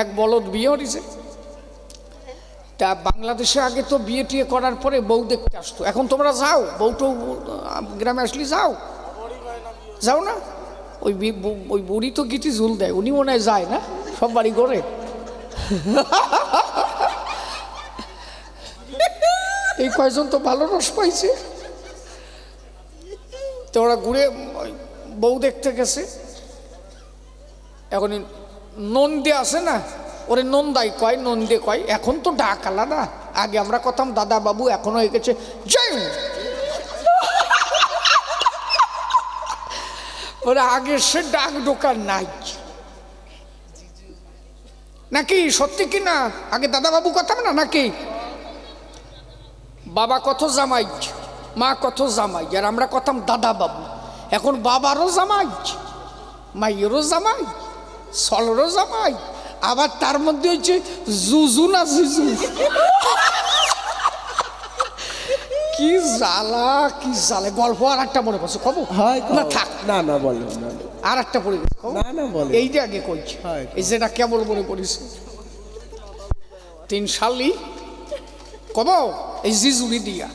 এক বলদ বিয়ে হয়েছে। তা বাংলাদেশে আগে তো বিয়ে টিয়ে করার পরে বউ দেখতে আসতো, এখন তোমরা যাও বউটো গ্রামে আসলে যাও, যাও না? ওই বুড়ি তো গিটি ঝুল দেয়, উনি মনে হয় যায় না সব বাড়ি করে। এই কয়জন তো ভালো রস পাইছে, তো ওরা ঘুরে বউ দেখতে গেছে। এখন নন্দে আছে না, ওরে নন্দাই কয়, নন্দে কয়। এখন তো ডাক আলাদা, আগে আমরা কথাম দাদা বাবু, এখন হয়ে গেছে জয়। ওরা আগে সে ডাক ঢোকার নাই নাকি, সত্যি কি না? আগে দাদা বাবু কথাম না নাকি, বাবা কত জামাই, মা কত জামাই, আর আমরা কথাম দাদা বাবু। এখন বাবারও জামাই, মাইয়েরও জামাই, সলরও জামাই, আবার তার মধ্যে হচ্ছে জুজু না জিজু। কি জ্বালা, কি জ্বালা। গল্প আর একটা মনে করছো কব না? থাক না না বলো, আর একটা পড়ে গেছে না না বলো, এইটা আগে কইছি। এই যেটা কেবল মনে করিস 3 সালই কব এই জিজুরি দিয়া,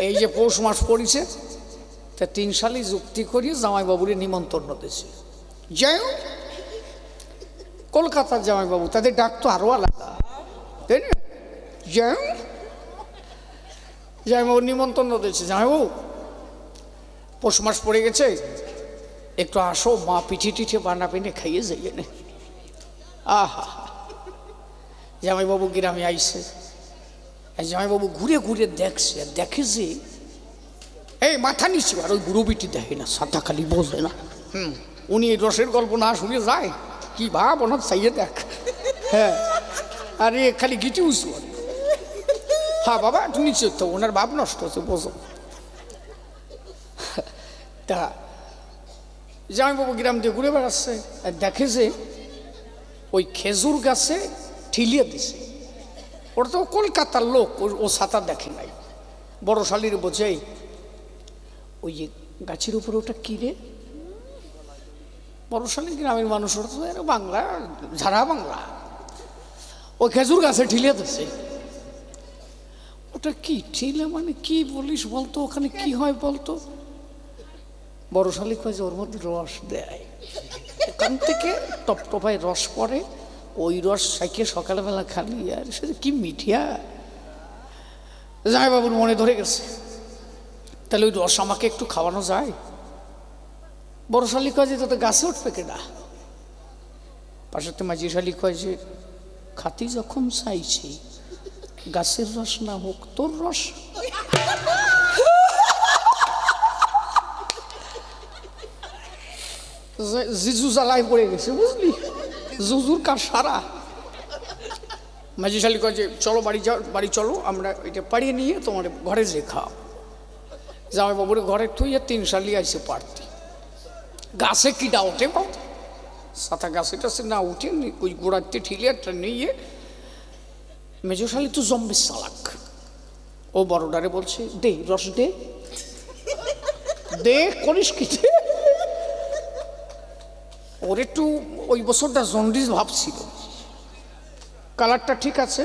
এই যে পৌষ মাস পড়িছে, তা 3 সালই যুক্তি করিয়ে জামাইবাবুরে নিমন্ত্রণ দিয়েছে। যাই কলকাতার জামাইবাবু, তাদের ডাক তো আরো আলাদা, তাই না? যাই জামাইবাবু নিমন্ত্রণ দিয়েছে, জামাইবাবু পৌষ মাস পড়ে গেছে, একটু আসো, মা পিঠে টিঠে বানা পেনে খাইয়ে যাইয়ে নে। আহা, জামাইবাবু গ্রামে আইসে, জামাইবাবু ঘুরে ঘুরে দেখছে, আর দেখে যে এই মাথা নিচে, আর ওই বুড়ো বিটি দেখে না, সাদা খালি বোঝে না। উনি এই রসের গল্প না শুনে যায়, কি ভাব ওনার চাইয়ে দেখ। হ্যাঁ, আরে খালি গিটি উঁচু। হ্যাঁ বাবা একটু নিচে, তো ওনার ভাব নষ্ট হচ্ছে বোঝো। তা জামাইবাবু গ্রাম দিয়ে ঘুরে বেড়াচ্ছে, আর দেখে যে ওই খেজুর গাছে ঠিলিয়ে দিছে। ওটা তো কলকাতার লোক, ও ছাতা দেখে নাই। বড় শালির বোঝে, ওই যে গাছের উপরে ওটা কি রে? বড় শালি গ্রামের মানুষ, ওটা তো বাংলা, ঝাড়া বাংলা। ওই খেজুর গাছে ঠিলিয়ে দিছে। ওটা কি ঠিলে মানে কি বলিস বলতো, ওখানে কি হয় বলতো? বড় শালি কয় যে ওর মধ্যে রস দেয়, ওখান থেকে টপটপায় রস পড়ে, ওই রস সাইকে সকালবেলা খালি, আর সে কি মিঠিয়া। জামাইবাবুর মনে ধরে গেছে, তাহলে ওই রস আমাকে একটু খাওয়ানো যায়? বড় শালি কয় যে তোতে গাছে উঠবে কেনা? পাশাতে মাঝি শালি কয় যে খাতি যখন চাইছি, গাছের রস না হোক তোর রস। জিজু জ্বালায় পড়ে গেছে, বুঝলি, জুজুর কার সারা। মাঝি শালি কয় যে চলো বাড়ি যাও, বাড়ি চলো, আমরা এটা পাড়িয়ে নিয়ে তোমার ঘরে যে খাও। জামাইবাবুরে ঘরে থুইয়া 3 সালি আইসে পারতি। গাছে কিটা ওঠে পাও, সাথা গাছে টাছে না উঠে, ওই গোড়াতে ঠিলিয়াটা নিয়ে মেজো শালি তো জম্বে চালাক, ও বড়ডারে বলছে দে রস দে, দে করিস কি? ওর একটু ওই বছরটা জন্ডিস ভাব ছিল, কালারটা ঠিক আছে,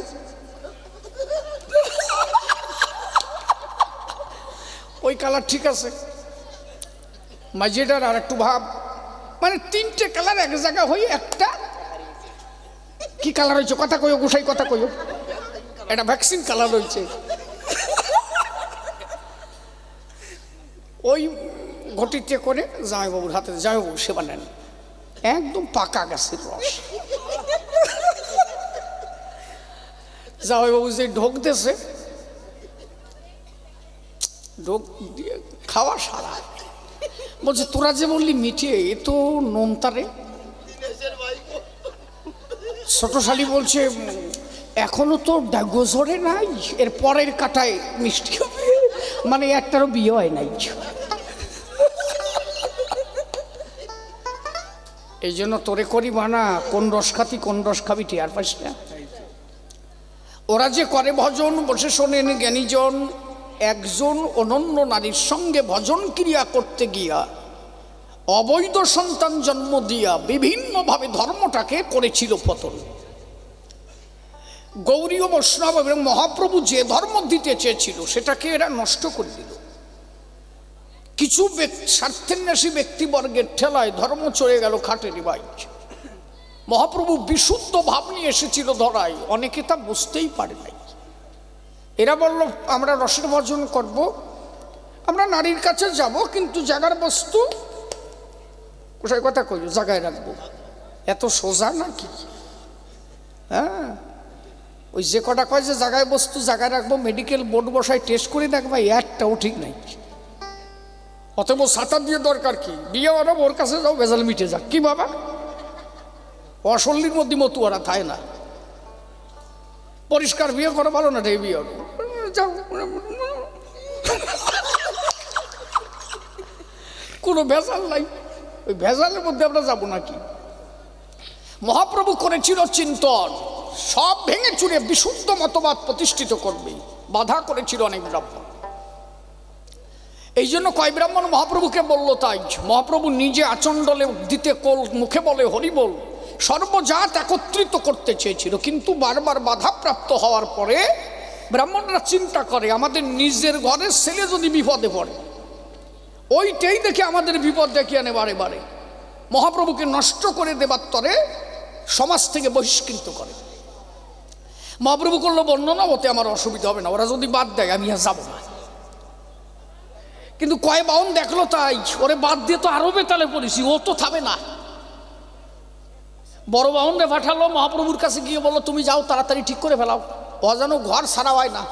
ওই কালার ঠিক আছে, মাঝেটার আর একটু ভাব, মানে 3টে কালার এক জায়গা হয়ে একটা কি কালার হয়েছে? কথা কইও গোসাই, কথা কইও, এটা ভ্যাকসিন কালার হয়েছে। ওই ঘটিতে করে জামাইবাবুর হাতে, জামাইবাবু সেবা নেন, একদম পাকা গাছের রস। জামাইবাবু যে ঢোক দিয়েছে, ঢোক দিয়ে খাওয়া সারা, বলছে তোরা যে বললি মিঠিয়ে, এ তো নোনতারে। ছোট শালি বলছে এখনো তো ডাগোজরে নাই, এর পরের কাটায় মিষ্টি হবে, মানে একটারও বিয়ে হয় নাই। এই জন্য তোরে করি বানা, কোন রস খাতি কোন রস খাবি টিয়ার পাইস না। ওরা যে করে ভজন, বসে শোনেন জ্ঞানীজন, একজন অনন্য নারীর সঙ্গে ভজন ক্রিয়া করতে গিয়া অবৈধ সন্তান জন্ম দিয়া বিভিন্নভাবে ধর্মটাকে করেছিল পতন। গৌরী ও বৈষ্ণব এবং মহাপ্রভু যে ধর্ম দিতে চেয়েছিল সেটাকে এরা নষ্ট করে দিল। কিছু স্বার্থান্বেষী ব্যক্তিবর্গের ঠেলায় ধর্ম চলে গেল খাটের বাইচ। মহাপ্রভু বিশুদ্ধ ভাব নিয়ে এসেছিল ধরায়, অনেকে তা বুঝতেই পারে নাই। এরা বলল আমরা রসের ভজন করব, আমরা নারীর কাছে যাব, কিন্তু জায়গার বস্তু কোথায় কথা কই জায়গায় রাখবো। এত সোজা নাকি? হ্যাঁ, ওই যে কটা কয় যে জায়গায় বস্তু জায়গায় রাখবো, মেডিকেল বোর্ড বসায় টেস্ট করে দেখবা, একটাও ঠিক নাই। অতএব ছাতা দিয়ে দরকার কি? বিয়ে ওরা ওর কাছে যাও, ভেজাল মিটে যাক। কি বাবা, অসল্লির মধ্যে মতুয়ারা থায় না। পরিষ্কার বিয়ে করা ভালো না রে, বিয়ে যাও, কোনো ভেজাল নাই। ওই ভেজালের মধ্যে আমরা যাবো নাকি? মহাপ্রভু করেছিল চিন্তন, সব ভেঙে চুরে বিশুদ্ধ মতবাদ প্রতিষ্ঠিত করবে। বাধা করেছিল অনেক ব্রাহ্মণ। এই জন্য কয় ব্রাহ্মণ মহাপ্রভুকে বলল, তাই মহাপ্রভু নিজে আচণ্ডলে দিতে কোল, মুখে বলে হরি বল, সর্বজাত একত্রিত করতে চেয়েছিল, কিন্তু বারবার বাধাপ্রাপ্ত হওয়ার পরে ব্রাহ্মণরা চিন্তা করে আমাদের নিজের ঘরের ছেলে যদি বিপদে পড়ে, ওইটাই দেখে আমাদের বিপদ ডেকে আনে বারে বারে। মহাপ্রভুকে নষ্ট করে দেবার তরে সমাজ থেকে বহিষ্কৃত করে। মহাপ্রভু করলো বর্ণনা, ওতে আমার অসুবিধা হবে না, ওরা যদি বাদ দেয় আমি আর যাবো না। কিন্তু কয় বাউন দেখলো, তাই ওরে বাদ দিয়ে তো আরো বেতালে পড়েছি, ও তো থামে না। বড় বাউনরে পাঠালো, মহাপ্রভুর কাছে গিয়ে বললো তুমি যাও, তাড়াতাড়ি ঠিক করে ফেলাও, ও যেন ঘর সারা হয় না।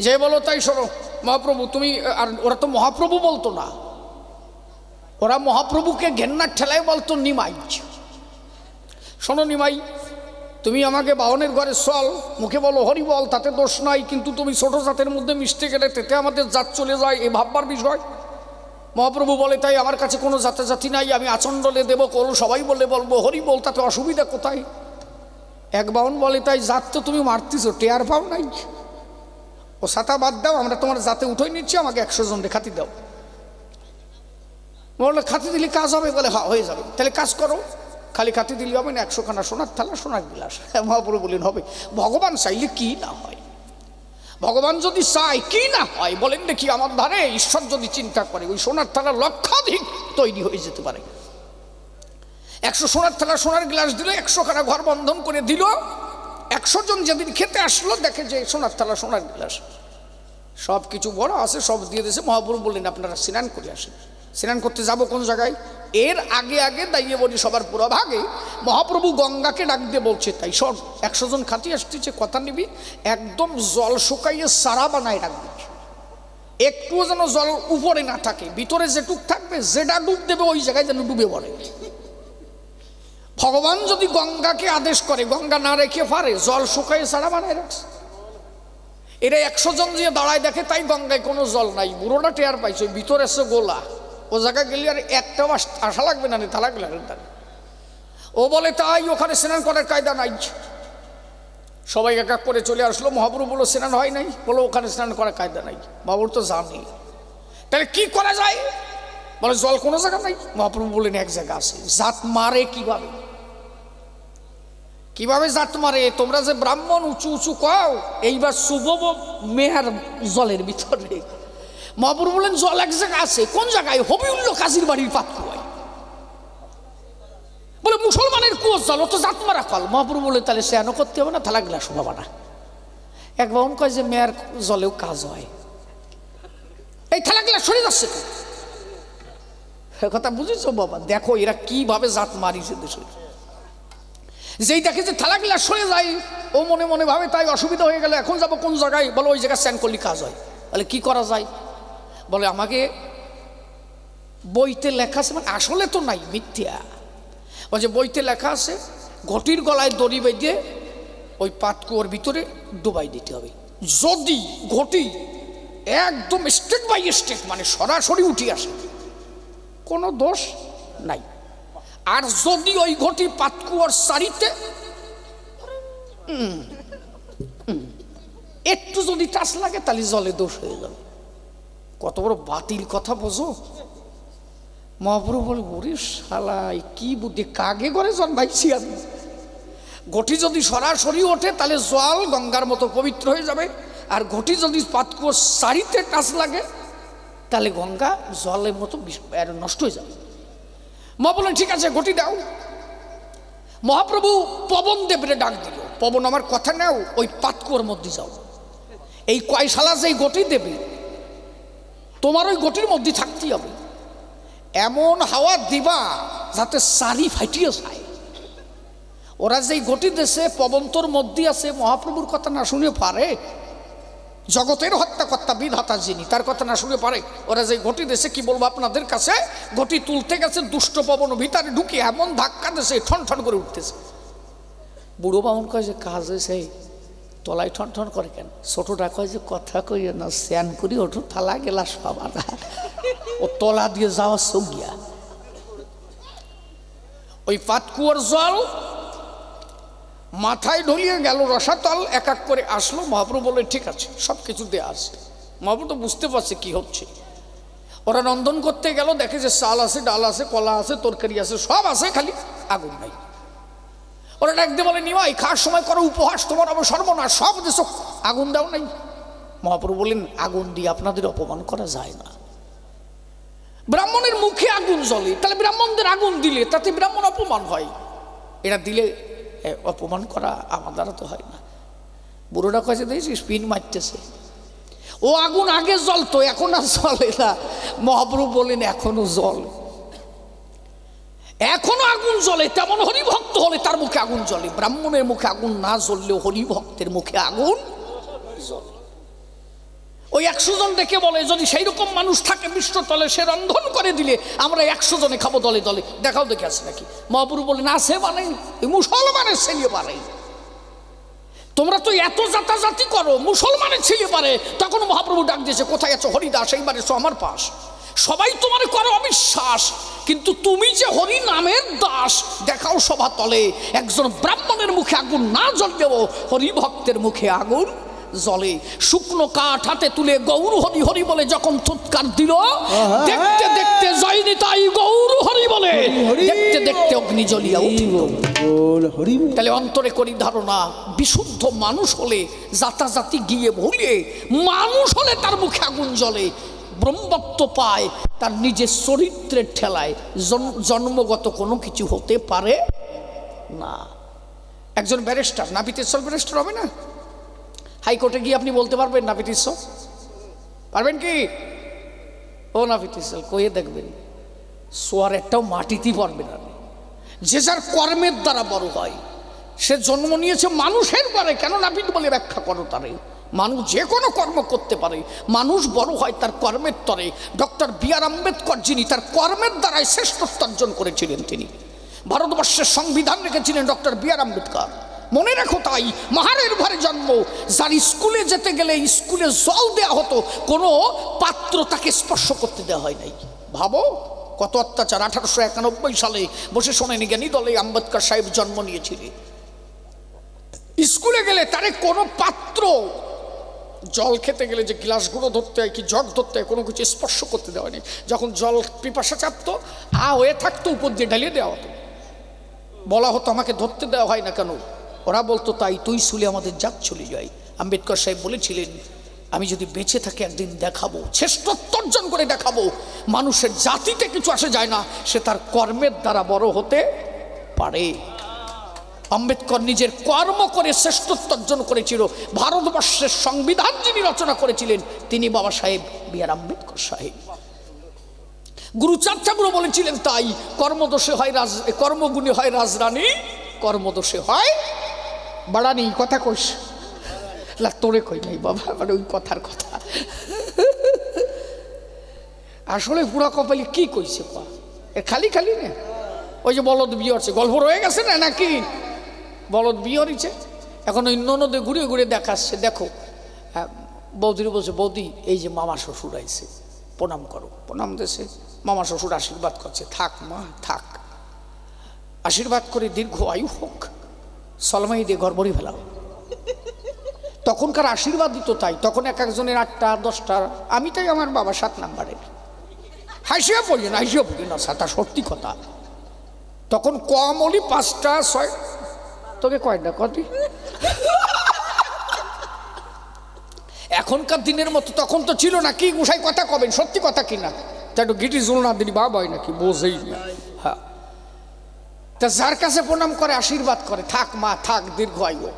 যে বলো তাই শোনো মহাপ্রভু তুমি, আর ওরা তো মহাপ্রভু বলতো না, ওরা মহাপ্রভুকে ঘেন্নার ঠেলায় বলতো নিমাই। শোনো নিমাই, তুমি আমাকে বাহনের ঘরে চল, মুখে বলো হরি বল, তাতে দোষ নাই, কিন্তু তুমি ছোট জাতের মধ্যে মিশতে গেলে তেতে আমাদের জাত চলে যায়, এ ভাববার বিষয়। মহাপ্রভু বলে তাই আমার কাছে কোনো জাতে জাতি নাই, আমি আচণ্ডলে দেব কোল, সবাই বলে বলবো হরি বল, তাতে অসুবিধা কোথায়? এক বাহন বলে তাই জাত তো তুমি মারতিছো, টেয়ার পাও নাই, ও ছাতা বাদ দাও, আমরা তোমার জাতে উঠে নিচ্ছি, আমাকে 100 জন খাতি দাও। বললো খাতি দিলে কাজ হবে? বলে হ্যাঁ হয়ে যাবে। তাহলে কাজ করো, খালি খাতি দিলে হবে না, 100 খানা সোনার থালা, সোনার গিলাস। মহাপ্রভু বলেন হবে। ভগবান চাইলে কি না হয়, ভগবান যদি চায় কি না হয় বলেন দেখি। আমার ধারে ঈশ্বর যদি চিন্তা করে, ওই সোনার থালা লক্ষাধিক তৈরি হয়ে যেতে পারে। 100 সোনার থালা সোনার গ্লাস দিল, 100 খানা ঘর বন্ধন করে দিল। 100 জন যেদিন খেতে আসলো, দেখে যে সোনার থালা সোনার গ্লাস সব কিছু বড় আছে, সব দিয়ে দিয়েছে। মহাপ্রভু বললেন আপনারা স্নান করে আসেন। স্নান করতে যাব কোন জায়গায়? এর আগে আগে দাঁড়িয়ে বলি সবার পুরো ভাগে মহাপ্রভু গঙ্গাকে ডাক দিয়ে বলছে, তাই সব 100 জন খাতি আসতেছে, কথা নিবি, একদম জল শুকাইয়ে সারা বানায় রাখবি, একটুও যেন জল উপরে না থাকে, ভিতরে যেটুক থাকবে, যেটা ডুব দেবে ওই জায়গায় যেন ডুবে পড়ে। ভগবান যদি গঙ্গাকে আদেশ করে, গঙ্গা না রেখে পারে, জল শুকাইয়ে সারা বানায় রাখছে। এরা 100 জন দিয়ে দাঁড়ায় দেখে, তাই গঙ্গায় কোনো জল নাই। বুড়োটা টেয়ার পাইছে, ভিতরে এসে গোলা, ও জায়গায় গেলে আর একটাও আসা লাগবে না, তা লাগবে না। ও বলে তাই ওখানে স্নান করার কায়দা নাই। সবাই এক এক করে চলে আসলো। মহাপ্রভু বললো স্নান হয় নাই, বলো ওখানে স্নান করার কায়দা নাই। বাবুর তো জানি, তাহলে কি করা যায়? বলে জল কোনো জায়গা নাই। মহাপ্রভু বললেন এক জায়গা আছে। জাত মারে কিভাবে? কিভাবে জাত মারে? তোমরা যে ব্রাহ্মণ উঁচু উঁচু কও, এইবার শুভ মেয়ার জলের ভিতরে। মহাপ্রভু বললেন জল এক জায়গা আছে। কোন জায়গায়? হবিউল্লাহ কাজীর বাড়ির পাতকুয়ায়। বলে মুসলমানের কুয়োর জল, ও তো জাত মারা কল। মহাপ্রভু বলে তাহলে স্নান করতে হবে না, থালা গ্লাস বাবা না। এক বাহন কয় যে মেয়ার জলেও কাজ হয়, এই থালা গ্লাস সরে যাচ্ছে তো। কথা বুঝেছো বাবা? দেখো এরা কিভাবে জাত মারিছে দেশে। যেই দেখে যে থালা গ্লাস সরে যায়, ও মনে মনে ভাবে তাই অসুবিধা হয়ে গেলে এখন যাবো কোন জায়গায়? বলো ওই জায়গায় স্নান করলে কাজ হয়। তাহলে কি করা যায়? বলে আমাকে বইতে লেখা আছে, মানে আসলে তো নাই, মিথ্যা। বলছে বইতে লেখা আছে ঘটির গলায় দড়ি বেঁধে ওই পাতকুয়োর ভিতরে ডুবাই দিতে হবে। যদি ঘটি একদম স্টেপ বাই স্টেপ, মানে সরাসরি উঠে আসে, কোনো দোষ নাই। আর যদি ওই ঘটি পাতকুয়োর সারিতে একটু যদি টাচ লাগে, তাহলে জলে দোষ হয়ে যাবে। কত বড় বাতিল কথা বোঝো? মহাপ্রভু বলে, ওরে শালা কি বুদ্ধি, কাগে করে জন্মাইছি আমি। ঘটি যদি সরাসরি ওঠে তাহলে জল গঙ্গার মতো পবিত্র হয়ে যাবে, আর ঘটি যদি পাতকুয়োর সারিতে টাচ লাগে তাহলে গঙ্গা জলের মতো নষ্ট হয়ে যাবে। মা বলেন ঠিক আছে ঘটি দাও। মহাপ্রভু পবন দেবরে ডাক দিল, পবন আমার কথা নাও, ওই পাতকুয়োর মধ্যে যাও, এই কয়শালা যেই ঘটি দেবে তোমার ওই ঘটির মধ্যে থাকতেই হবে, এমন হাওয়া দিবা যাতে সারি ফাইটিয়ে যায়। ওরা যেই ঘটি দেশে পবন্তর মধ্যে আছে, মহাপ্রভুর কথা না শুনে পারে, জগতের হত্যাকর্তা বিধাতা যিনি তার কথা না শুনে পারে। ওরা যে ঘটি দেশে কি বলবো আপনাদের কাছে, ঘটি তুলতে গেছে দুষ্ট পবন ভিতরে ঢুকে এমন ধাক্কা দেশে ঠন ঠন করে উঠতেছে। বুড়ো বামুন কয় যে কাজ হয়েছে, তলায় ঠন ঠন করে কেন? ছোটটা কয় যে কথা কইয়ে না, স্যান করি ওঠো, থালা গেলাস পাবা না, ও তলা দিয়ে যাওয়া সঙ্গিয়া। ওই পাতকুয়োর জল মাথায় ঢলিয়ে গেল, রসাতল এক এক করে আসলো। মহাপ্রভু বলে ঠিক আছে সব কিছু দেয়া আছে। মহাপ্রভু তো বুঝতে পারছে কি হচ্ছে। ওরা রন্ধন করতে গেল, দেখে যে চাল আছে, ডাল আছে, কলা আছে, তরকারি আছে, সব আছে, খালি আগুন নাই। ওরা একদিন বলে নিমাই খাওয়ার সময় করো উপহাস, তোমার আমার সর্বনাশ, সব দেশ আগুন দাও নাই। মহাপ্রভু বললেন আগুন দিয়ে আপনাদের অপমান করা যায় না। ব্রাহ্মণের মুখে আগুন জ্বলে, তাহলে ব্রাহ্মণদের আগুন দিলে তাতে ব্রাহ্মণ অপমান হয়, এটা দিলে অপমান করা আমার দ্বারা তো হয় না। বুড়োটা কাছে দেখেছিস পিন মারতেছে, ও আগুন আগে জ্বলতো এখন আর জ্বলে না। মহাপ্রভু বলেন এখনো জ্বলে, এখনো আগুন জ্বলে। তেমন হরিভক্ত হলে তার মুখে আগুন জ্বলে। ব্রাহ্মণের মুখে আগুন না জ্বললেও হরিভক্তের মুখে আগুন জ্বলে। ওই 100 জন ডেকে বলে যদি সেই রকম মানুষ থাকে বিশ্বতলে, সে রন্ধন করে দিলে আমরা 100 জনে খাবো দলে দলে, দেখাও দেখে আছে নাকি? মহাপ্রভু বলেন আছে বানাই, মুসলমানের ছেলে পারে। তোমরা তো এত জাতাজাতি করো, মুসলমানের ছেলে পারে। তখন মহাপ্রভু ডাক দিয়েছে, কোথায় আছো হরিদাস, এইবার এসো আমার পাশ। সবাই তোমার করো অবিশ্বাস, কিন্তু তুমি যে হরি নামের দাস, দেখাও সভা তলে। একজন ব্রাহ্মণের মুখে আগুন না জ্বললেও হরিভক্তের মুখে আগুন জলে। শুকনো কাঠ হাতে তুলে গৌর হরি হরি বলে যখন থুৎকার দিল, দেখতে দেখতে জয়নি তাই গৌর হরি বলে, দেখতে দেখতে অগ্নি জ্বলিয়া উঠিল। তাহলে অন্তরে করি ধারণা, বিশুদ্ধ মানুষ হলে জাতাজাতি গিয়ে ভুলে, মানুষ হলে তার মুখে আগুন জ্বলে। ব্রহ্মত্ব পায় তার নিজের চরিত্রের ঠেলায়, জন্মগত কোনো কিছু হতে পারে না। একজন ব্যারিস্টার, নাপিতেশ্বর ব্যারিস্টার হবে না? হাইকোর্টে গিয়ে আপনি বলতে পারবেন নাপিতেশ্বর? পারবেন কি? ও নাপিতেশ্বর কয়ে দেখবেন, সোয়ার একটাও মাটিতেই পারবে না। যে যার কর্মের দ্বারা বড় হয়, সে জন্ম নিয়েছে মানুষের পরে, কেন নাপিত বলে ব্যাখ্যা করো তারে। মানুষ যে কোনো কর্ম করতে পারে, মানুষ বড় হয় তার কর্মের তরে। Doctor B.R.. আম্বেদকর যিনি তার কর্মের দ্বারাই শ্রেষ্ঠত্ব অর্জন করেছিলেন, তিনি ভারতবর্ষের সংবিধান রেখেছিলেন ডক্টর বি.আর. আম্বেদকর। মনে রেখো তাই মাহারের ঘরে জন্ম, যার স্কুলে যেতে গেলে স্কুলে জল দেওয়া হতো, কোনো পাত্র তাকে স্পর্শ করতে দেওয়া হয় নাই। ভাবো কত অত্যাচার। 1891 সালে বসে শোনেনি জ্ঞানী দলে আম্বেদকর সাহেব জন্ম নিয়েছিলেন। স্কুলে গেলে তারে কোনো পাত্র, জল খেতে গেলে যে গ্লাসগুলো ধরতে হয় কি জগ ধরতে হয়, কোনো কিছু স্পর্শ করতে দেওয়া হয়নি। যখন জল পিপাসা চাপতো হয়ে থাকতো, উপর দিয়ে ঢালিয়ে দেওয়া হতো। বলা হতো আমাকে ধরতে দেওয়া হয় না কেন? ওরা বলতো তাই তুই শুলে আমাদের জাত চলে যায়। আম্বেদকর সাহেব বলেছিলেন, আমি যদি বেঁচে থাকি একদিন দেখাবো, শ্রেষ্ঠত্ব অর্জন করে দেখাবো, মানুষের জাতিতে কিছু আসে যায় না, সে তার কর্মের দ্বারা বড় হতে পারে। আম্বেদকর নিজের কর্ম করে শ্রেষ্ঠত্ব অর্জন করেছিল। ভারতবর্ষের সংবিধান যিনি রচনা করেছিলেন তিনি বাবা সাহেব বি.আর. আম্বেদকর সাহেব। গুরুচাঁদ ঠাকুর বলেছিলেন তাই, কর্মদোষে হয় কর্মগুণে হয় রাজরানী, কর্মদোষে হয় বাড়ানি। কথা কইস তোরে কই নাই বাবা, মানে ওই কথার কথা। আসলে পুরা কপালি কি কইছে খালি খালি না। ওই যে বলদ বিয়ে হচ্ছে, গল্প রয়ে গেছে না নাকি? বলদ বিয়ে হচ্ছে, এখন ওই ননদে ঘুরে ঘুরে দেখাচ্ছে, দেখো বৌদির বলছে, বৌদি এই যে মামা শ্বশুর আইছে, প্রণাম করো। প্রণাম দেশে মামা শ্বশুর আশীর্বাদ করছে, থাক মা থাক, আশীর্বাদ করে দীর্ঘ আয়ু হোক, সলমাই দিয়ে ঘর ভরি ফেলাও। তখনকার আশীর্বাদ দিত তাই। তখন এক একজনের 8টা 10টা, আমি তাই আমার বাবা 7 নাম্বারের। হাসিয়া পড়ি না, হাসিয়া পড়ি না, তা সত্যি কথা। তখন কম হলি 5টা 6, তোকে কয়টা কটি। এখনকার দিনের মতো তখন তো ছিল না। কি গুসাই কথা কবেন, সত্যি কথা কিনা, তা একটু গিটি জুল না দিলি বাবা হয় নাকি, বোঝেই না। হ্যাঁ, তা যার কাছে প্রণাম করে আশীর্বাদ করে, থাক মা থাক, দীর্ঘ আয়ু।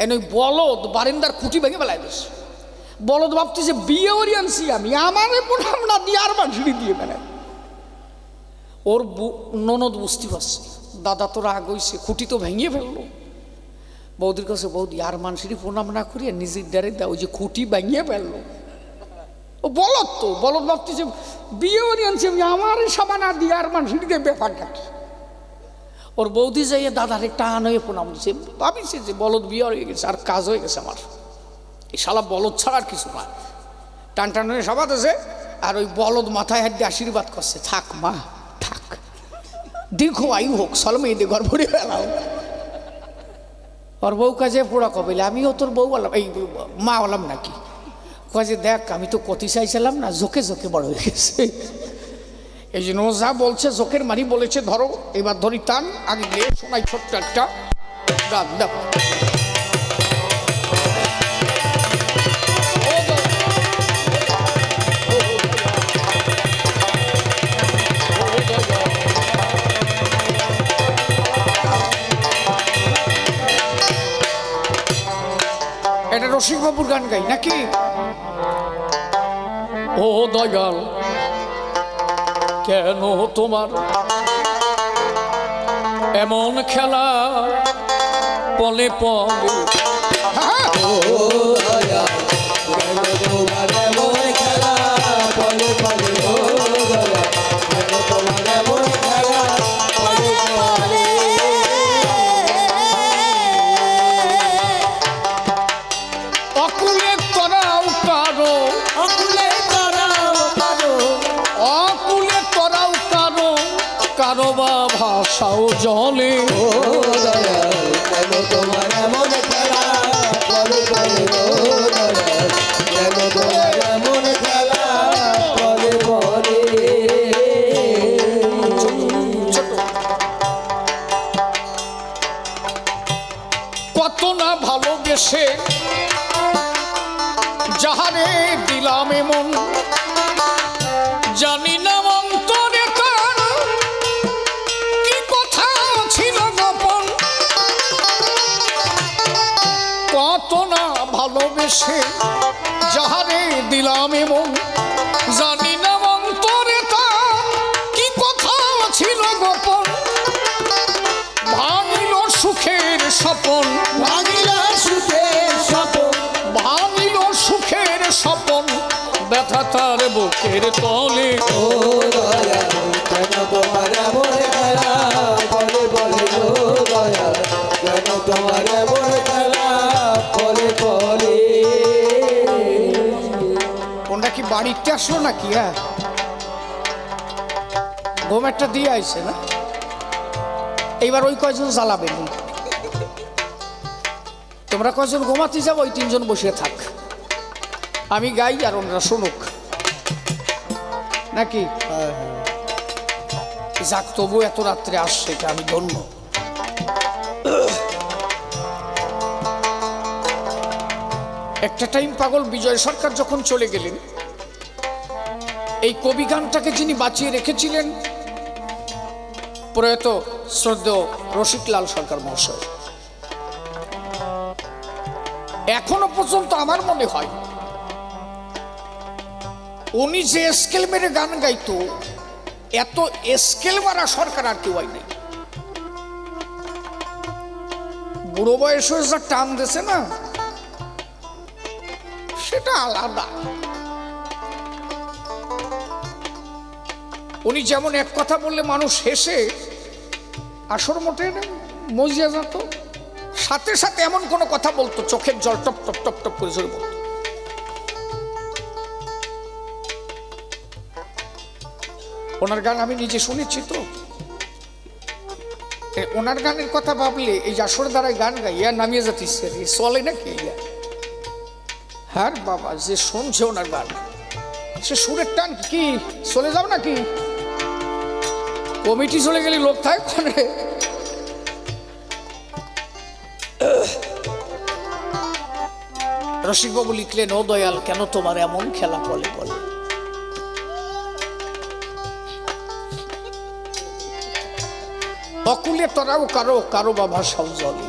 এন ওই বলদ বারিন্দার খুঁটি ভেঙে বেলায় দিস। বলদ ভাবতে যে বিয়ে ওরি আনছি আমি, আমার প্রণাম না দিয়ে আর মাঝিড়ি দিয়ে বেলায়। ওর ননদ বুঝতে পারছে, দাদা তো রাগ হইছে, খুঁটি তো ভেঙে ফেললো। বৌদির কাছে, বৌদি আর মানুষেরই প্রণাম না করিয়া নিজের দ্বারে দেয়, ওই যে খুঁটি ভেঙে ফেললো। ও বলদ তো, বলদ ভাবতে যে বিয়ে ওরি আনছি আমি, আমার সামা না দিয়ে আর মানুষেরই দিয়ে ব্যাপারটা কি। ওর বৌদি যাইয়ে দাদার একটা আন হয়ে প্রণাম দিচ্ছে, ভাবিছে যে বলদ বিয়ে হয়ে গেছে, আর কাজ হয়ে গেছে আমার, এই শালা বলদ ছাড়া আর কিছু না। টান টান হয়ে সবাদ আছে, আর ওই বলদ মাথায় হাত দিয়ে আশীর্বাদ করছে, থাক মা থাক, দীর্ঘ আয়ু হোক, সলমে এদের ঘর ভরে ফেলাও। ওর বউ কাজে পোড়া কবেলে, আমিও তোর বউ বললাম, এই মা বললাম নাকি, কাজে দেখ আমি তো কতি চাইছিলাম না, জোকে জোকে বড় হয়ে গেছে। এই জন্য যা বলছে জোকের মানি বলেছে, ধরো এবার ধরি টান, আগে গিয়ে শোনাই ছোট্ট একটা গান। দেখো এটা রসিক বাবুর গান গাই নাকি। ও দয়াল কেন তোমার এমন খেলা পলে পলে, ও দয়াল কেন তোমার এমন খেলা পলে পলে, ও দয়াল কেন তোমার এমন খেলা পলে পলে। অকুলে তরাও কারো, অকুলে তরাও কারো, অকুলে তরাও কারো, কারো বা ভাষাও জলে। ও দয়াল কেন তোমার এমন খেলা পলে পলে, ও দয়াল কেন তোমার এমন খেলা পলে পলে। কত না ভালোবেসে যাহারে দিলাম এমন, জানি না অন্তরে তার কি কথা ছিল গোপন। কত না ভালোবেসে যাহারে দিলাম এমন, জানি না অন্তরে তার কি কথা ছিল গোপন। ভাঙিল সুখের স্বপন, ভাঙিল সুখের স্বপন, ভাঙিল সুখের স্বপন, ব্যথা তার বুকের তলে। ও দয়াল কেন তোমার এমন খেলা বলে বলে, ও দয়াল কেন তোমার এমন খেলা বলে বলে। ওটা কি বাড়িতে আসলো নাকি? হ্যাঁ, ঘুম একটা দিয়ে আইছে না। এইবার ওই কয়জন জ্বালাবেন, তোমরা কয়জন ঘুমাতে যাবো, ওই 3জন বসে থাক, আমি গাই আর ওনারা শুনুক নাকি। যাক, তবু এত রাত্রে আসছে, এটা আমি ধন্য। একটা টাইম পাগল বিজয় সরকার যখন চলে গেলেন, এই কবি গানটাকে যিনি বাঁচিয়ে রেখেছিলেন প্রয়াত শ্রদ্ধেয় রসিকলাল সরকার মহাশয়। এখনো পর্যন্ত আমার মনে হয় উনি যে স্কেল মেরে গান গাইতো, এত স্কেল মারা সরকার আর কেউ হয় নাই। বুড়ো বয়সে যা টান দিছে না, সেটা আলাদা। উনি যেমন এক কথা বললে মানুষ হেসে আসর মোটে মজিয়া যেত, সাথে সাথে এমন কোনো কথা বলতো চোখের জল টপ টপ টপ টপ করে ঝরে পড়তো। ওনার গান আমি নিজে শুনেছি তো। ওনার গানের কথা ভাবলে এই আসর দ্বারায় গান গাইয়া নামিয়ে যাচ্ছে, চলে নাকি? হ্যাঁ বাবা, যে শুনছে ওনার গান সে সুরের টান কি চলে যাও নাকি? কমিটি চলে গেলে লোক থাকে কোনে? রসিকবাবু লিখলেন, ও দয়াল কেন তোমার এমন খেলা বলে বলে। অকুলে তরাও কারো কারো বাবা সৌজলে।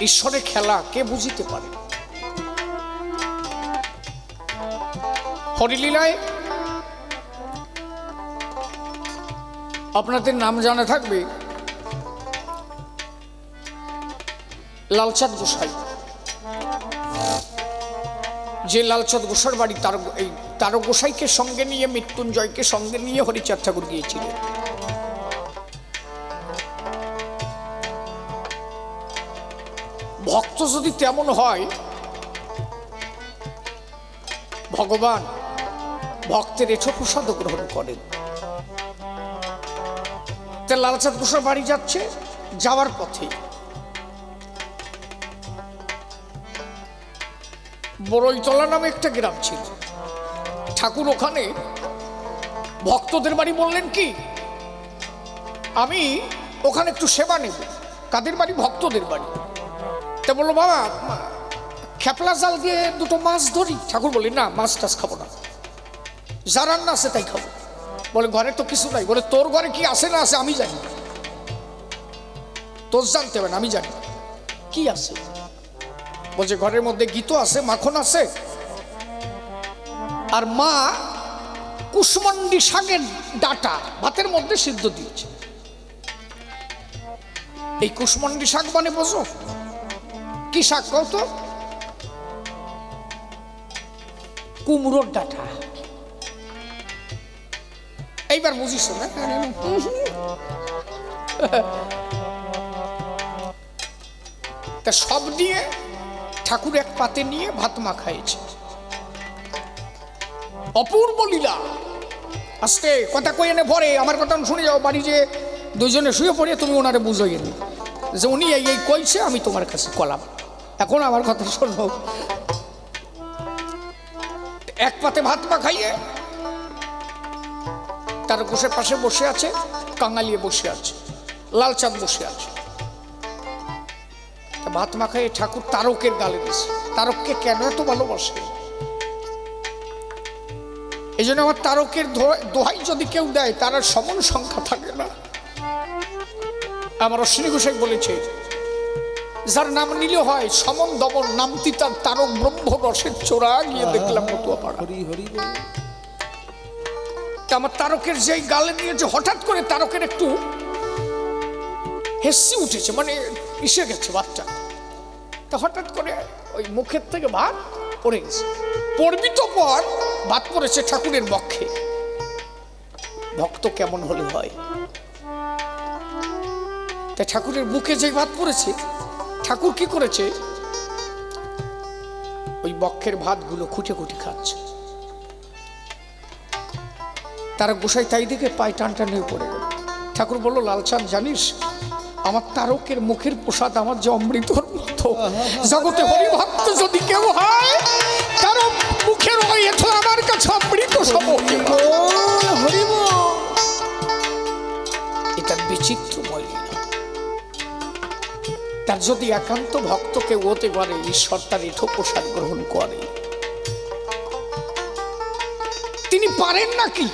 ঈশ্বরের খেলা কে বুঝিতে পারে? হরিলীলায় আপনাদের নাম জানা থাকবে লালচাঁদ গোসাই। যে লালচাঁদ গোসার বাড়ি তারক গোসাইকে সঙ্গে নিয়ে, মৃত্যুঞ্জয়কে সঙ্গে নিয়ে হরিচাঁদ ঠাকুর গিয়েছিলেন। ভক্ত যদি তেমন হয়, ভগবান ভক্তের এঠো প্রসাদ গ্রহণ করেন। লালচাঁদ গোসার বাড়ি যাচ্ছে, যাওয়ার পথে বড়ইতলা নামে একটা গ্রাম ছিল। ঠাকুর ওখানে ভক্তদের বাড়ি বললেন কি, আমি ওখানে একটু সেবা নেব। কাদের বাড়ি? ভক্তদের বাড়ি। তা বললো, বাবা খেপলা জাল দিয়ে দুটো মাছ ধরি। ঠাকুর বললেন, না মাছ টাছ খাবো না, যা রান্না আছে তাই খাবো। বলে, ঘরে তো কিছু নাই। বলে, তোর ঘরে কি আছে না আছে আমি জানি, তোর জানতে হবে না, আমি জানি কি আছে। বলছে, ঘরের মধ্যে গীত আছে, মাখন আছে, আর মা কুসমন্ডি শাকের ডাটা ভাতের মধ্যে সিদ্ধ দিয়েছে। এই কুসমন্ডি শাক মানে বোঝো কি শাক? কত কুমড়োর ডাটা। এইবার বুঝিস না? তা সব দিয়ে ঠাকুর এক পাতে নিয়ে ভাত মাখাইছে। অপূর্ব লীলা। আস্তে কথা কই এনে পরে আমার কথা শুনে যাও। বাড়ি যে দুইজনে শুয়ে পড়ে তুমি ওনারে বুঝাইয়ে নি যে উনি এই কইছে, আমি তোমার কাছে কলাম। এখন আমার কথা শোনো। এক পাতে ভাত মাখাইয়ে তার গোসের পাশে বসে আছে, কাঙালিয়ে বসে আছে, লালচাঁদ বসে আছে। ভাত মাখাইয়ে ঠাকুর তারকের গালে দিছে। তারককে কেন এত ভালোবাসে? এই জন্য আমার তারকের দোহাই যদি কেউ দেয়, তার আর সমন সংখ্যা থাকে না। আমার অশ্বিনী গোসাই বলেছে, যার নাম নিলে হয় সমন দমন, নামতি তার তারক ব্রহ্ম রসের চোরা। গিয়ে দেখলাম মতুয়াপাড়া। আমার তারকের যেই গালে নিয়েছে, হঠাৎ করে তারকের একটু হেসি উঠেছে, মানে এসে গেছে বাচ্চা। তা হঠাৎ করে ওই মুখের থেকে ভাত পড়ে গেছে। পড়বি তো পর, ভাত পড়েছে ঠাকুরের বক্ষে। ভক্ত কেমন হলে হয়? তা ঠাকুরের বুকে যে ভাত পড়েছে, ঠাকুর কি করেছে? ওই বক্ষের ভাতগুলো খুঁটে খুঁটে খাচ্ছে। তারা গোসাই তাই দিকে পায়ে টান টান হয়ে পড়ে গেল। ঠাকুর বলল, লালচাঁদ জানিস, আমার তারকের মুখের প্রসাদ আমার যে অমৃতর মতো। জগতে হরিভক্ত যদি কেউ হয়, তার মুখের ওই এতো আমার কাছে অমৃত সম। এটা বিচিত্রময় লীলা। তার যদি একান্ত ভক্ত কেউ হতে পারে, ঈশ্বর তার এঠো প্রসাদ গ্রহণ করে। তিনি পারেন নাকি?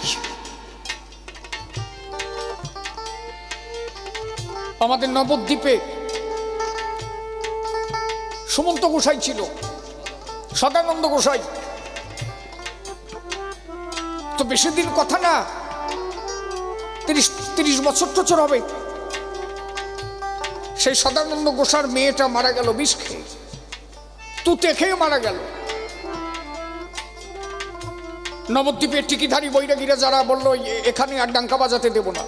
আমাদের নবদ্বীপে সুমন্ত গোসাই ছিল, সদানন্দ গোসাই। তো বেশি দিন কথা না, 30 বছর টছর হবে। সেই সদানন্দ গোসার মেয়েটা মারা গেল বিষ খেয়ে, তুতে খেয়ে মারা গেল। নবদ্বীপের টিকিধারী বৈরাগীরা যারা বলল এখানে আর ডাঙ্কা বাজাতে দেব না,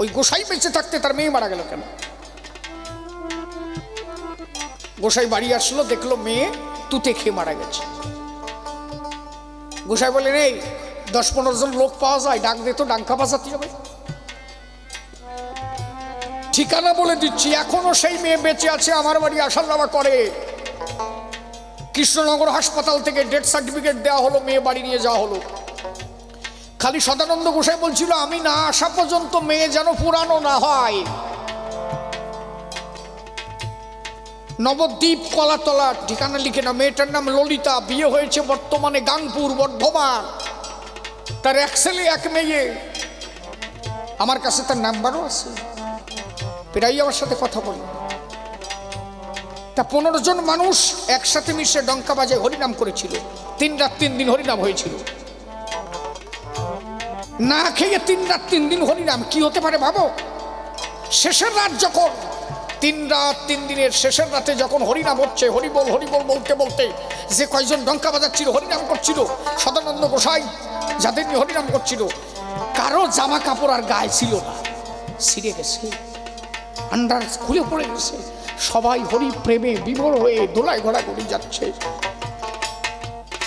ওই গোসাই বেঁচে থাকতে তার মেয়ে মারা গেল কেন? গোসাই বাড়ি আসলো, দেখলো মেয়ে তুতে খেয়ে মারা গেছে। গোসাই বলেন, এই 10-15 জন লোক পাওয়া যায়, ডাক দে তো, ডাঙ্কা বাজাতে যাবে। ঠিকানা বলে দিচ্ছি, এখনো সেই মেয়ে বেঁচে আছে, আমার বাড়ি আসার নামা করে। কৃষ্ণনগর হাসপাতাল থেকে ডেথ সার্টিফিকেট দেওয়া হলো, মেয়ে বাড়ি নিয়ে যাওয়া হলো। খালি সদানন্দ গোসাই বলছিল আমি না আসা পর্যন্ত মেয়ে যেন পুরানো না হয়। নবদ্বীপ কলাতলা ঠিকানা লিখে না, মেয়েটার নাম ললিতা, বিয়ে হয়েছে বর্তমানে গাংপুর বর্ধমান। তার এক ছেলে এক মেয়ে, আমার কাছে তার নাম্বারও আছে, প্রায় আমার সাথে কথা বলে। তা 15 জন মানুষ একসাথে মিশে ডঙ্কা বাজায় হরিনাম করেছিল, 3 রাত 3 দিন হরিনাম হয়েছিল। না খেয়ে 3 রাত 3 দিন হরিনাম কি হতে পারে ভাবো। শেষের রাত যখন 3 রাত 3 দিনের শেষের রাতে যখন হরিনাম হচ্ছে, হরিবল হরিবল বলতে বলতে যে কয়জন ডঙ্কা বাজাচ্ছিল হরিনাম করছিল সদানন্দ গোসাই, যাদের নিয়ে হরিনাম করছিল, কারো জামা কাপড় আর গায়ে ছিল না, ছিঁড়ে গেছে, আন্ডার খুলে পড়ে গেছে। সবাই হরি প্রেমে বিভোর হয়ে দোলায় ঘোরাঘুরি যাচ্ছে।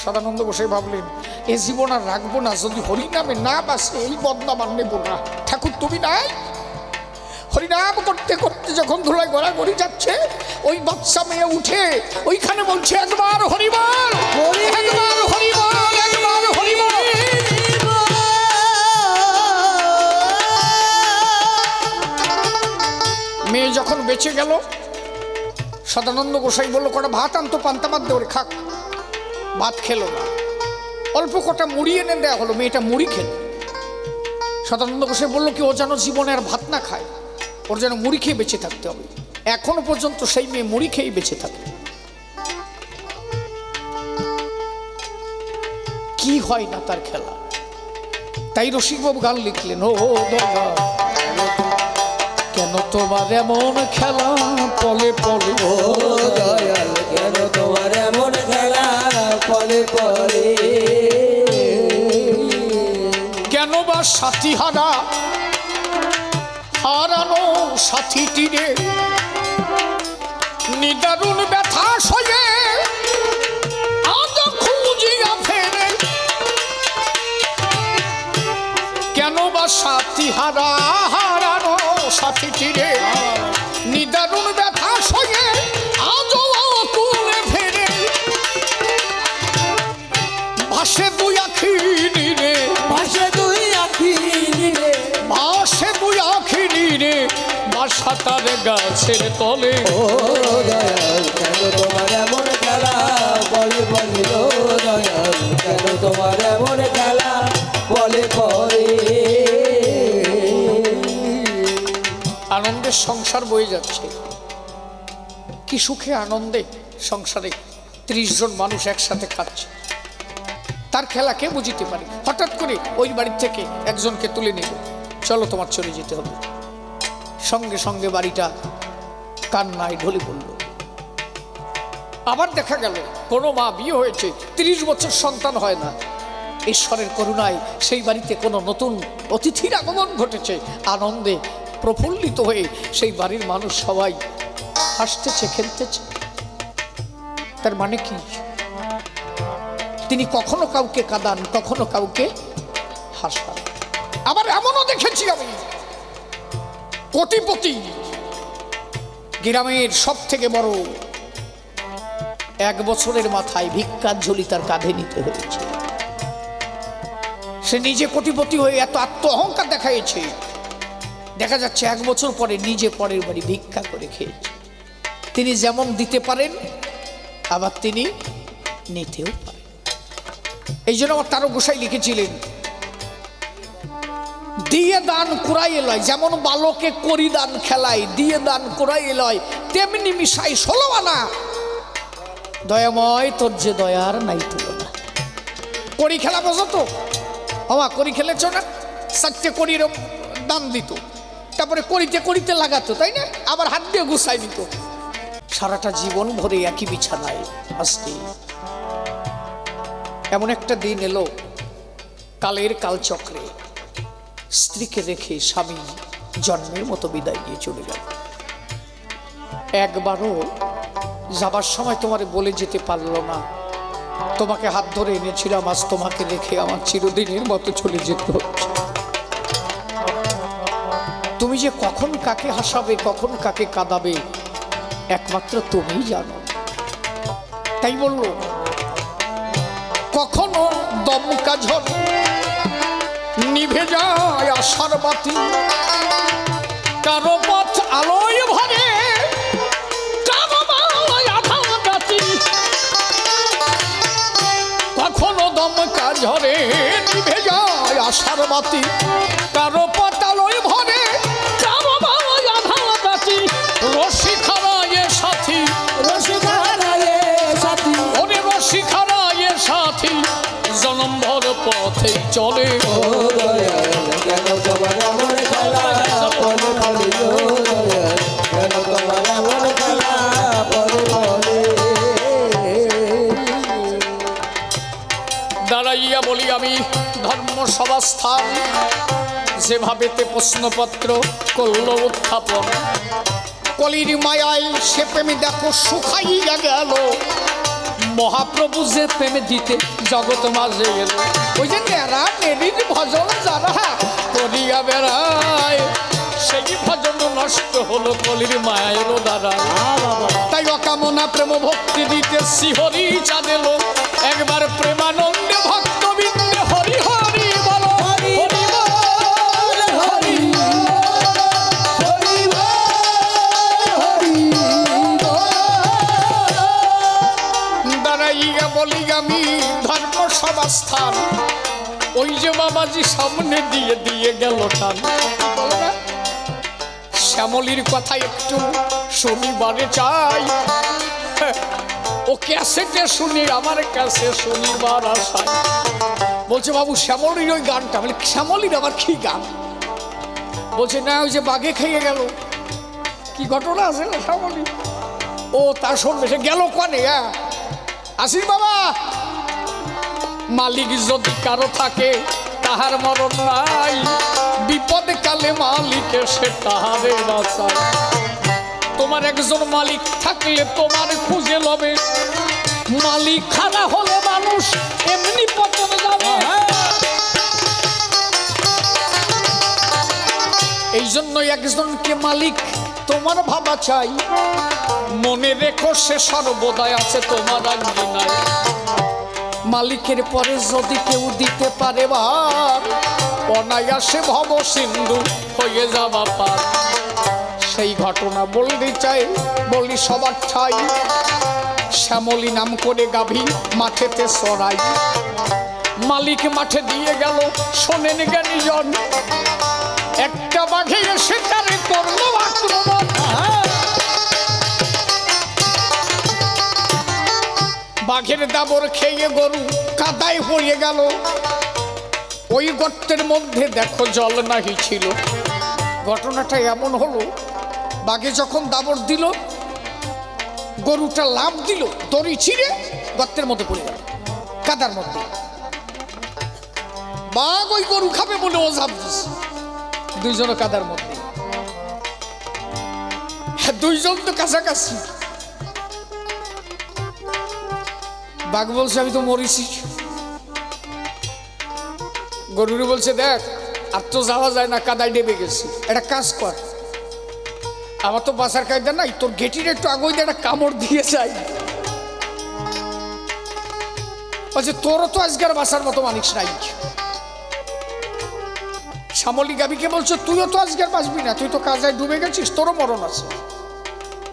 সদানন্দ গোসাই ভাবলেন এ জীবন আর রাখবো না, যদি হরিনামে না বাসে এই বদনাম আর নেব না। ঠাকুর তুমি নাই? হরিনাম করতে করতে যখন ধুলায় ঘোরাঘুরি যাচ্ছে, ওই বাচ্চা মেয়ে উঠে ওইখানে বলছে একবার হরিবল, একবার হরিবল, একবার হরিবল। মেয়ে যখন বেঁচে গেল, সদানন্দ গোসাই বললো কটা ভাত আনতো, পান্তা ভাত দেওয়ার খাক। ভাত খেলো না, অল্প কটা মুড়ি এনে দেওয়া হলো, মেয়েটা মুড়ি খেলো। সদানন্দ গোসাই বললো কি ও যেন জীবনে আর ভাত না খায়, ওর যেন মুড়ি খেয়ে বেঁচে থাকতে হবে। এখনো পর্যন্ত সেই মেয়ে মুড়ি খেয়েই বেঁচে থাকে। কি হয় না তার খেলা। তাই রসিকবাবু গান লিখলেন, ও দয়া কেন তোমার এমন খেলা পলে পলে, ও দয়াল কেন তোমার এমন খেলা পলে পলে, কেন বা সাথী হারানো সাথী তীরে নিদারুণ ব্যথা সয়ে আজ খুঁজিয়া ফেরে, কেন বা সাথী হারানো সাথী তীরে নিদারুণ ব্যথা সয়ে আজ কুলে ফেরে, ভাসে দুই আখি নীরে, ভাসে দুই আখি নীরে, ভাসে দুই আখি নীরে, বাসা তার গাছের তলে। ও দয়াল কেন তোমার এমন খেলা বলে বলে, ও দয়াল কেন তোমার এমন খেলা বলে পরে। আনন্দের সংসার বয়ে যাচ্ছে, কি সুখে আনন্দে সংসারে 30 জন মানুষ একসাথে খাচ্ছে। তার খেলা কে বুঝিতে পারে। হঠাৎ করে ওই বাড়ি থেকে একজনকে তুলে নিল, চলো তোমার চলে যেতে হবে। সঙ্গে সঙ্গে বাড়িটা কান্নায় ঢলে পড়ল। আবার দেখা গেল কোনো মা বিয়ে হয়েছে, 30 বছর সন্তান হয় না। ঈশ্বরের করুণায় সেই বাড়িতে কোনো নতুন অতিথির আগমন ঘটেছে। আনন্দে প্রফুল্লিত হয়ে সেই বাড়ির মানুষ সবাই হাসতেছে, খেলতেছে। তার মানে কি? তিনি কখনো কাউকে কাঁদান, কখনো কাউকে হাসান। আবার এমনও দেখেছি আমি, কোটিপতি গ্রামের সব থেকে বড়, 1 বছরের মাথায় ভিক্ষার ঝুলি তার কাঁধে নিতে হয়েছে। সে নিজে কোটিপতি হয়ে এত আত্ম অহংকার দেখাইছে, দেখা যাচ্ছে 1 বছর পরে নিজে পরের বাড়ি ভিক্ষা করে খেয়েছে। তিনি যেমন দিতে পারেন, আবার তিনি নিতেও পারেন। এই জন্য আমার তারক গোসাই লিখেছিলেন, দিয়ে দান কুড়াইয়ে লয়, যেমন বালকে করি দান খেলায়, দিয়ে দান কুড়াইয়ে লয়, তেমনি মিশাই 16 আনা, দয়াময় তোর যে দয়ার নাই তুলনা। কড়ি খেলা বোঝো তো? হওয়া কড়ি খেলেছ না? 4টে কড়ির দাম দিত, তারপরে কড়িতে কড়িতে লাগাতো, তাই না? আবার হাত দিয়ে গুছাই দিত। সারাটা জীবন ভরে একই বিছানায় আসতে। এমন একটা দিন এলো, কালের কালচক্রে স্ত্রীকে রেখে স্বামী জন্মের মতো বিদায় দিয়ে চলে গেল। একবারও যাবার সময় তোমারে বলে যেতে পারলো না, তোমাকে হাত ধরে এনেছিলাম, আজ তোমাকে রেখে আমার চিরদিনের মতো চলে যেতে হচ্ছে। তুমি যে কখন কাকে হাসাবে, কখন কাকে কাঁদাবে, একমাত্র তুমিই জানো। তাই বলল কখনো দমকা ঝড় নিভে যায় আশার বাতি, কারো পথ আলোয় ভরে কখনো দমকা ঝরে নিভে যায় আশার বাতি, কারো পথ আলোয় ভরে রশিখারায়ে সাথী, রশিখারায়ে সাথী, ওরে রশিখারায়ে সাথী জনমভর পথে চলে। ও দয়াল কেন তোমার এমন খেলা পলে পলে, ও দয়াল কেন তোমার এমন খেলা পলে পলে। দাঁড়াইয়া বলি আমি ধর্মসভা স্থান, যেভাবেতে প্রশ্নপত্র করল উত্থাপন, কলির মায়ায় সে প্রেমে দেখো শুকাইয়া গেল, মহাপ্রভু যে প্রেমে দিতে জগৎ মাঝে এলো। ওই যে নেরা নেরির ভজন যারা করিয়া বেড়ায়, সেই ভজন নষ্ট হলো কলির মায়ের দ্বারা। তাই অকামনা প্রেম ভক্তি দিতে শ্রীহরি চাঁদেল, একবার প্রেমানন্দে ভক্তবৃন্দে হরি হরি বলো, হরি হরি দাঁড়াইয়া বলি আমি ধর্মসভা স্থান, ওই যে বাবাজি সামনে দিয়ে দিয়ে গেল টান। শ্যামলির কথা একটু শনিবারে চাই, ও ক্যাসেটে শুনি আমার কাছে শনিবার আসায়। বলছে বাবু শ্যামলির ওই গানটা, বলে শ্যামলির আবার কি গান? বলছে না ওই যে বাঘে খেয়ে গেল, কি ঘটনা আছে না শ্যামলি? ও তা শুনবে, সে গেল কনে? হ্যাঁ আসি বাবা, মালিক যদি কারো থাকে তাহার মরণ নাই, বিপদ কালে মালিকে সে তাহারে বাঁচায়। তোমার একজন মালিক থাকলে তোমার খুঁজে লবে, মালিক খারাপ হলে মানুষ এমনি পতন যাবে। এই জন্য একজনকে মালিক তোমার ভাবা চাই, মনে রেখো সে সর্বদাই আছে তোমার আগে নাই। মালিকের পরে যদি কেউ দিতে পারে ভার, অনায়াসে ভব সিন্ধু হয়ে যাবা পার। সেই ঘটনা বলতে চাই, বলি সবার ঠাই, শ্যামলী নাম করে গাভী মাঠেতে সরাই। মালিক মাঠে দিয়ে গেল শোনেন জ্ঞানীজন, একটা বাঘে এসে তারে করলো আক্রমণ। বাঘের দাবর খেয়ে গরু কাদায় পড়ে গেল, ওই গর্তের মধ্যে দেখো জল নাহি ছিল। ঘটনাটা এমন হলো, বাঘে যখন দাবর দিল, গরুটা লাফ দিল, দড়ি ছিঁড়ে গর্তের মধ্যে পড়ে গেল, কাদার মধ্যে। বাঘ ওই গরু খাবে বলে ও ঝাঁপ দিচ্ছে, দুইজনও কাদার মধ্যে। দুইজন তো কাছাকাছি। বাঘ বলছে আমি তো মরিছি। গরুরে বলছে দেখ আর তো যাওয়া যায় না, কাদায় ডেবে গেছি, একটা কাজ কর, আমার তো বাসার কায়দা নাই, তোর গেটির একটু আগে একটা কামড় দিয়ে যাই। বলছে তোরও তো আজকের বাসার মতো মানুষ নাই। শ্যামলী গাভীকে বলছে তুইও তো আজকের বাঁচবি না, তুই তো কাজায় ডুবে গেছিস, তোরও মরণ আছে।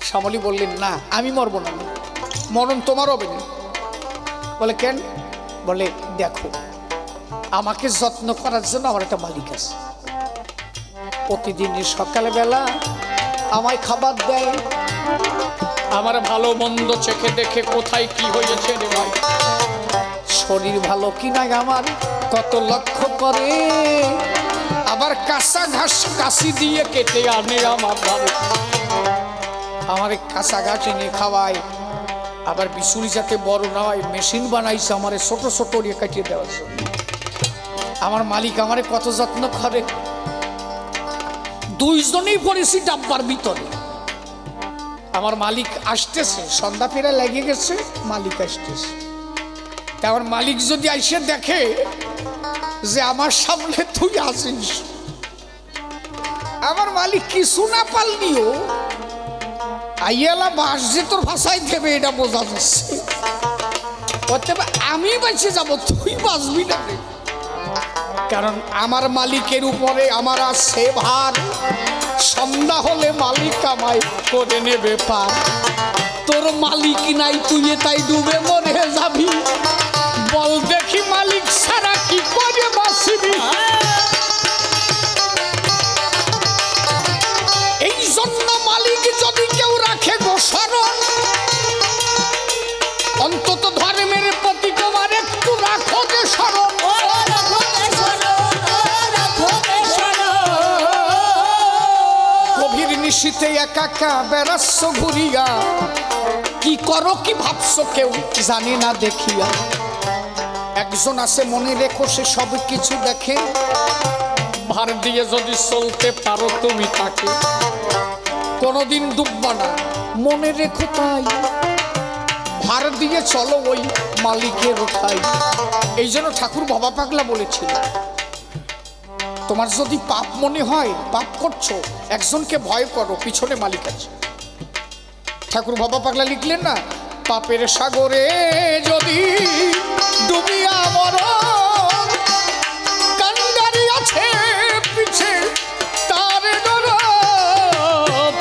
শ্যামলী বললেন না আমি মরবো না, মরণ তোমার হবে না। বলে কেন? বলে দেখো আমাকে যত্ন করার জন্য আমার একটা মালিক আছে, প্রতিদিন সকালে বেলা আমায় খাবার দেয়, আমার ভালো মন্দ চেখে দেখে কোথায় কি হয়েছে রে ভাই, শরীর ভালো কি নাই আমার কত লক্ষ্য করে, আবার কাঁচা ঘাস কাশি দিয়ে কেটে আনে আমার ভালো, আমার কাঁচা ঘাস এনে খাওয়ায়, আবার বিচুলি যাতে বড় না হয় মেশিন বানাইছে আমার ছোট ছোট দিয়ে কাটিয়ে দেওয়ার জন্য। আমার মালিক আমারে কত যত্ন করে। দুইজনেই পড়েছি ডাব্বার ভিতরে। আমার মালিক আসতেছে, সন্ধ্যা ফেরা লেগে গেছে, মালিক আসতেছে। তা আমার মালিক যদি আইসে দেখে যে আমার সামনে তুই আসিস, আমার মালিক কিছু না পালনিও আইয়ালা বাস যে তোর ভাষায় দেবে এটা বোঝা যাচ্ছে। অতএব আমি বেঁচে যাব, তুই বাঁচবি না রে। কারণ আমার মালিকের উপরে আমার আছে ভার, সন্ধ্যা হলে মালিক কামাই করে নেবে পার। তোর মালিক নাই, তুই তাই ডুবে মরে যাবি। বল দেখি মালিক ছাড়া কি করে বাঁচবি? এই জন্য মালিক যদি কেউ রাখে গো শরণ, অন্তত ধর্মের প্রতি তোমার একটু রাখো যে শরণ। গভীর নিশীতে একা একা বেড়াচ্ছ ঘুরিয়া, কি করো কি ভাবছো কেউ জানি না দেখিয়া। একজন আছে মনে রেখো, সে সব কিছু দেখে। ভার দিয়ে যদি চলতে পারো তুমি তাকে, কোনোদিন ডুববা না, মনে রেখো তাই। ভার দিয়ে চলো ওই মালিকের ওঠাই। এই জন্য ঠাকুর বাবা পাগলা বলেছিল, তোমার যদি পাপ মনে হয়, পাপ করছো, একজনকে ভয় করো, পিছনে মালিক আছে। ঠাকুর বাবা পাগলা লিখলেন না, পাপের সাগরে যদি ডুবিয়া মরো, কান্ডারি আছে পিছে তার ডর।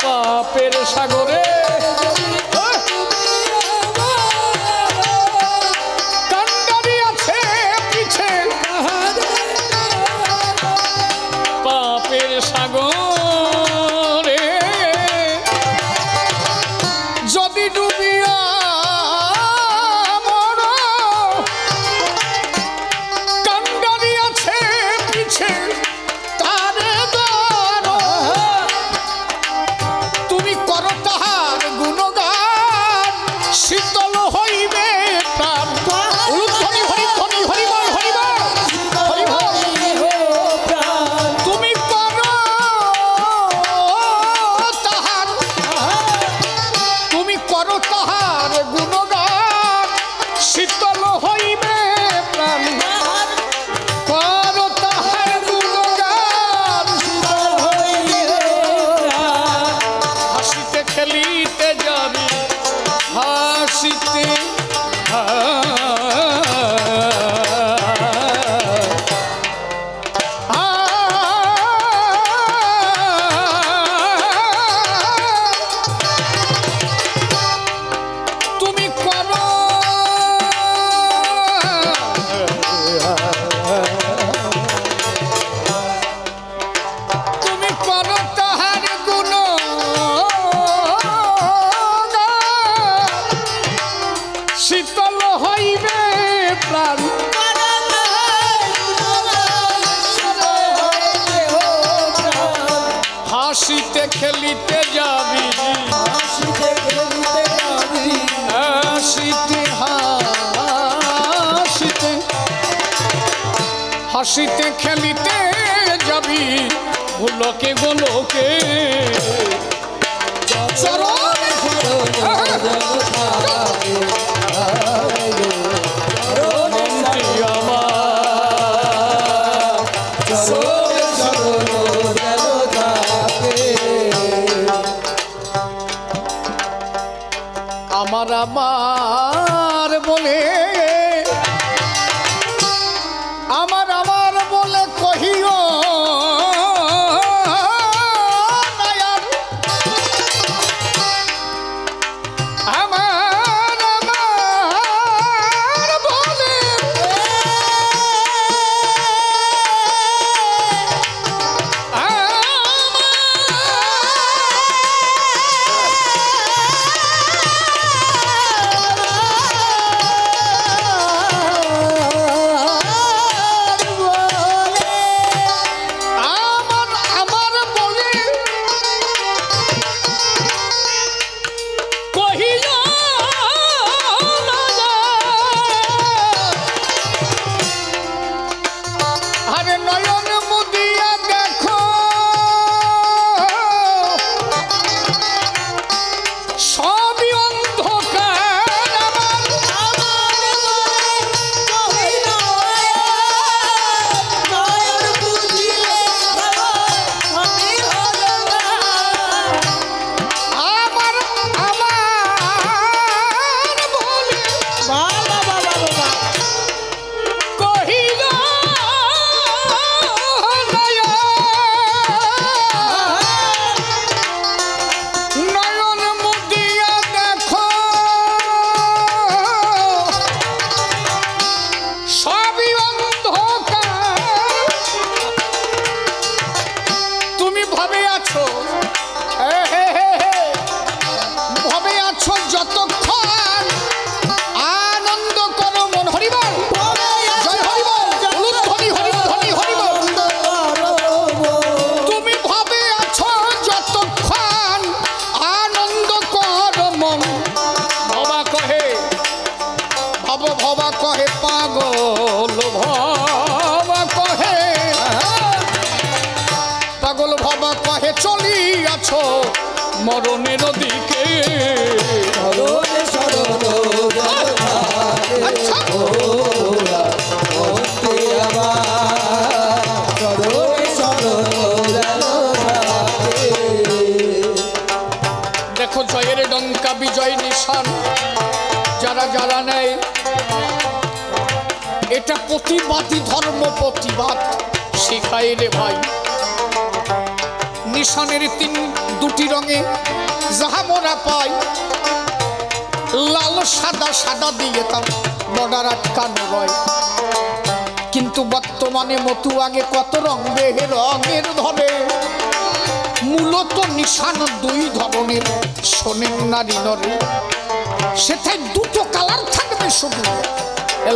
পাপের সাগরে কান্ডারি আছে পিছে, পাপের সাগরে যদি ডুবিয়া হাসিতে খেলিতে যাবি, হাসিতে খেলিতে যাবি, হাসিতে হাসিতে হাসিতে খেলিতে যাবি, ভুলকে গোলকে চরণে আমার আমার বলে, আমার আমার বলে কহিও নায়ার, আমার আমার বলে চরণের দিকে চরণে শরণ যেন থাকে ভোলা মনটি আমার চরণে শরণ যেন থাকে। দেখো জয়ের ডঙ্কা বিজয় নিশান যারা যারা নেয় এটা প্রতিবাদী ধর্ম প্রতিবাদ শিখায় রে ভাই। নিশানের দুটি রঙে যাহা মোরা পাই লাল সাদা সাদা দিয়ে তার বর্ডার আটকানো রয়। কিন্তু বর্তমানে মতু আগে কত রং বেহে রঙের ধরে মূলত নিশান দুই ধরনের শোনেন নারী নরে সেটাই দুটো কালার থাকবে শুধু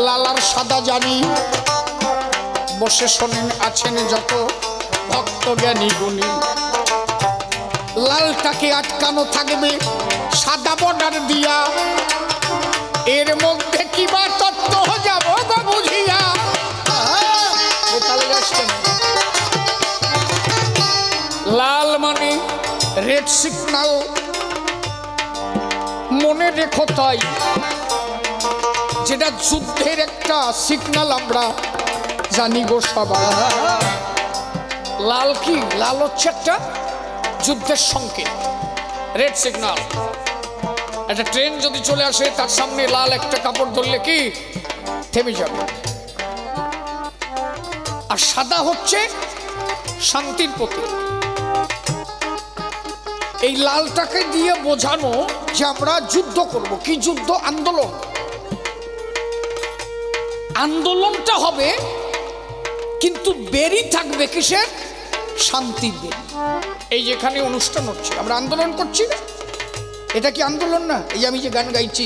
লাল আর সাদা জানি বসে শোনেন আছেন যত ভক্ত জ্ঞানী গুণী। লালটাকে আটকানো থাকবে সাদা বর্ডার দিয়া এর মধ্যে কি বা তত্ত্ব যাব গো বুঝিয়া। লাল মানে রেড সিগন্যাল মনে রেখো তাই যেটা যুদ্ধের একটা সিগন্যাল আমরা জানি গো সবাই। লাল কি লাল হচ্ছে একটা যুদ্ধের সংকেত রেড সিগন্যাল। একটা ট্রেন যদি চলে আসে তার সামনে লাল একটা কাপড় ধরলে কি থেমে যাবে। আর সাদা হচ্ছে শান্তির প্রতীক। এই লালটাকে দিয়ে বোঝানো যে আমরা যুদ্ধ করব। কি যুদ্ধ? আন্দোলন। আন্দোলনটা হবে কিন্তু বেরি থাকবে কিসের? শান্তির বেরি। এই যেখানে অনুষ্ঠান হচ্ছে আমরা আন্দোলন করছি না, এটা কি আন্দোলন না? এই আমি যে গান গাইছি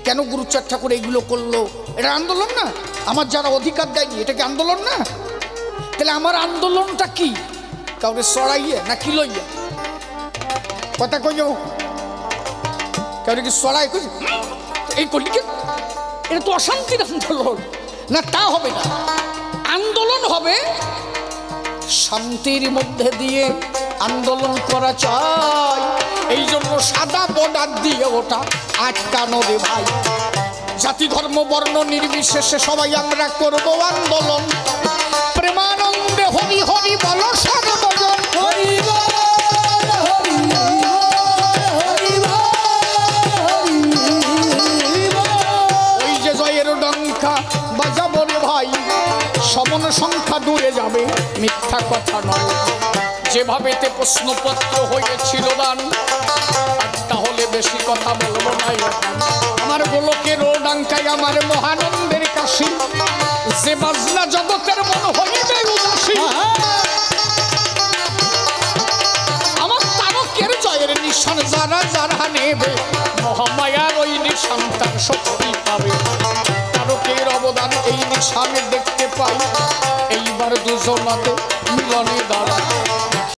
কেন গুরুচাঁদ ঠাকুর এইগুলো করলো, এটা আন্দোলন না? আমার যারা অধিকার দেয়নি এটা কি আন্দোলন না? তাহলে আমার আন্দোলনটা কি? কাউকে সরাইয়ে না কি লইয়া কথা কই কাউকে কি সরাই এই করলি কি? এটা তো অশান্তির আন্দোলন না, তা হবে না। আন্দোলন হবে শান্তির মধ্যে দিয়ে আন্দোলন করা চাই। এই জন্য সাদা বর্ডার দিয়ে ওটা আটকানো রে ভাই। জাতি ধর্ম বর্ণ নির্বিশেষে সবাই আমরা করব আন্দোলন। প্রেমানন্দে হরি হরি বল সর্বজন। হরি বল হরি হরি ওই যে জয়ের ডঙ্কা বাজাবো রে ভাই, সমন সংখ্যা দূরে যাবে মিথ্যা কথা নয়। যেভাবেতে প্রশ্নপত্র হয়েছিল দান তাহলে বেশি কথা বলবো না। আমার গোলকের ও ডাঙ্কায় আমার মহানন্দের কাশি, যে বাজনা জগতের মন হইবে উদাসী। আমার তারকের জয়ের নিশান যারা যারা নেবে মহামায়ার ওই নিশান তার শক্তি পাবে। তারকের অবদান এই নিশানে দেখতে পাই, এইবার দুজনাতে মিলনে দাঁড়ায়।